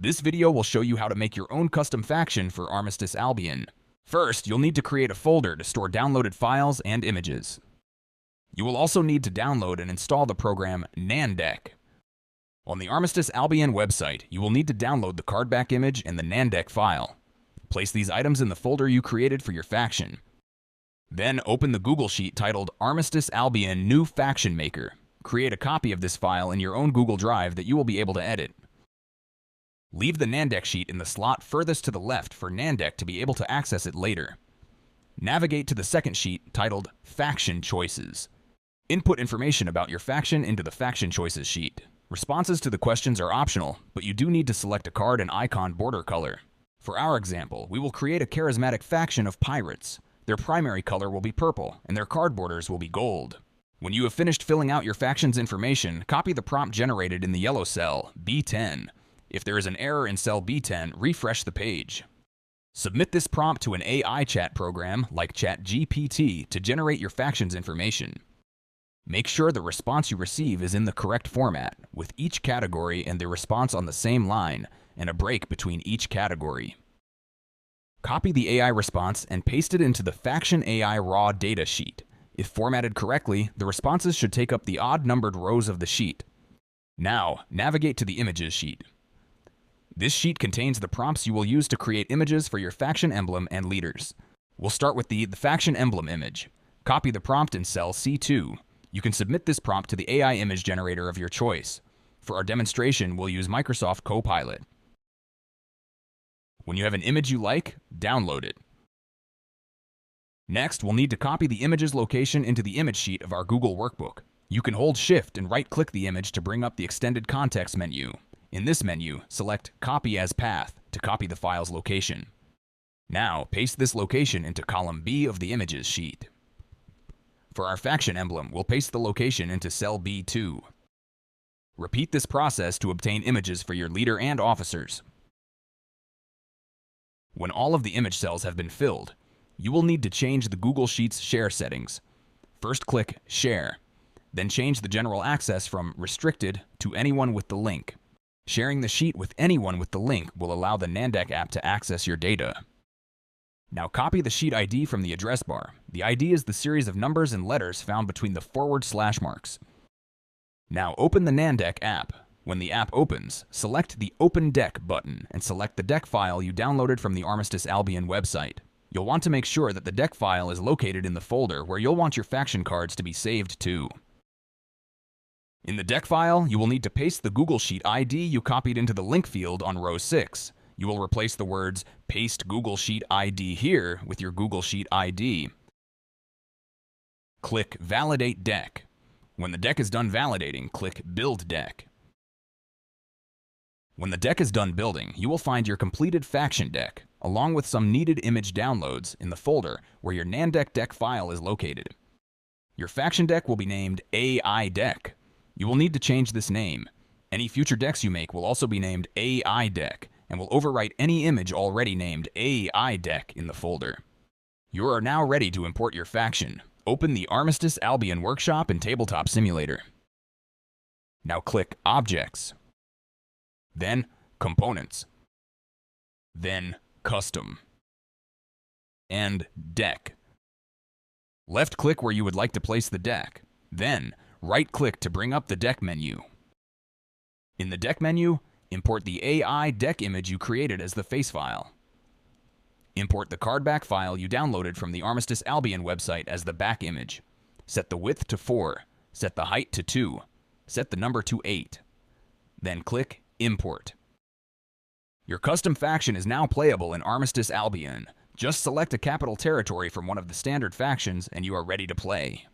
This video will show you how to make your own custom faction for Armistice-Albion. First, you'll need to create a folder to store downloaded files and images. You will also need to download and install the program Nandeck. On the Armistice-Albion website, you will need to download the cardback image and the Nandeck file. Place these items in the folder you created for your faction. Then open the Google Sheet titled Armistice-Albion New Faction Maker. Create a copy of this file in your own Google Drive that you will be able to edit. Leave the Nandeck sheet in the slot furthest to the left for Nandeck to be able to access it later. Navigate to the second sheet titled Faction Choices. Input information about your faction into the Faction Choices sheet. Responses to the questions are optional, but you do need to select a card and icon border color. For our example, we will create a charismatic faction of pirates. Their primary color will be purple, and their card borders will be gold. When you have finished filling out your faction's information, copy the prompt generated in the yellow cell, B10. If there is an error in cell B10, refresh the page. Submit this prompt to an AI chat program like ChatGPT to generate your faction's information. Make sure the response you receive is in the correct format, with each category and the response on the same line, and a break between each category. Copy the AI response and paste it into the Faction AI raw data sheet. If formatted correctly, the responses should take up the odd-numbered rows of the sheet. Now, navigate to the Images sheet. This sheet contains the prompts you will use to create images for your faction emblem and leaders. We'll start with the faction emblem image. Copy the prompt in cell C2. You can submit this prompt to the AI image generator of your choice. For our demonstration, we'll use Microsoft Copilot. When you have an image you like, download it. Next, we'll need to copy the image's location into the image sheet of our Google Workbook. You can hold Shift and right-click the image to bring up the extended context menu. In this menu, select Copy as Path to copy the file's location. Now, paste this location into column B of the images sheet. For our faction emblem, we'll paste the location into cell B2. Repeat this process to obtain images for your leader and officers. When all of the image cells have been filled, you will need to change the Google Sheets share settings. First click Share, then change the general access from Restricted to Anyone with the link. Sharing the sheet with anyone with the link will allow the Nandeck app to access your data. Now copy the sheet ID from the address bar. The ID is the series of numbers and letters found between the / marks. Now open the Nandeck app. When the app opens, select the Open Deck button and select the deck file you downloaded from the Armistice-Albion website. You'll want to make sure that the deck file is located in the folder where you'll want your faction cards to be saved to. In the deck file, you will need to paste the Google Sheet ID you copied into the link field on row 6. You will replace the words Paste Google Sheet ID here with your Google Sheet ID. Click Validate Deck. When the deck is done validating, click Build Deck. When the deck is done building, you will find your completed faction deck, along with some needed image downloads in the folder where your Nandeck deck file is located. Your faction deck will be named AI Deck. You will need to change this name. Any future decks you make will also be named AI Deck, and will overwrite any image already named AI Deck in the folder. You are now ready to import your faction. Open the Armistice-Albion Workshop in Tabletop Simulator. Now click Objects. Then Components. Then Custom. And Deck. Left-click where you would like to place the deck. Then, right-click to bring up the deck menu. In the deck menu, import the AI deck image you created as the face file. Import the cardback file you downloaded from the Armistice-Albion website as the back image. Set the width to 4. Set the height to 2. Set the number to 8. Then click Import. Your custom faction is now playable in Armistice-Albion. Just select a capital territory from one of the standard factions and you are ready to play.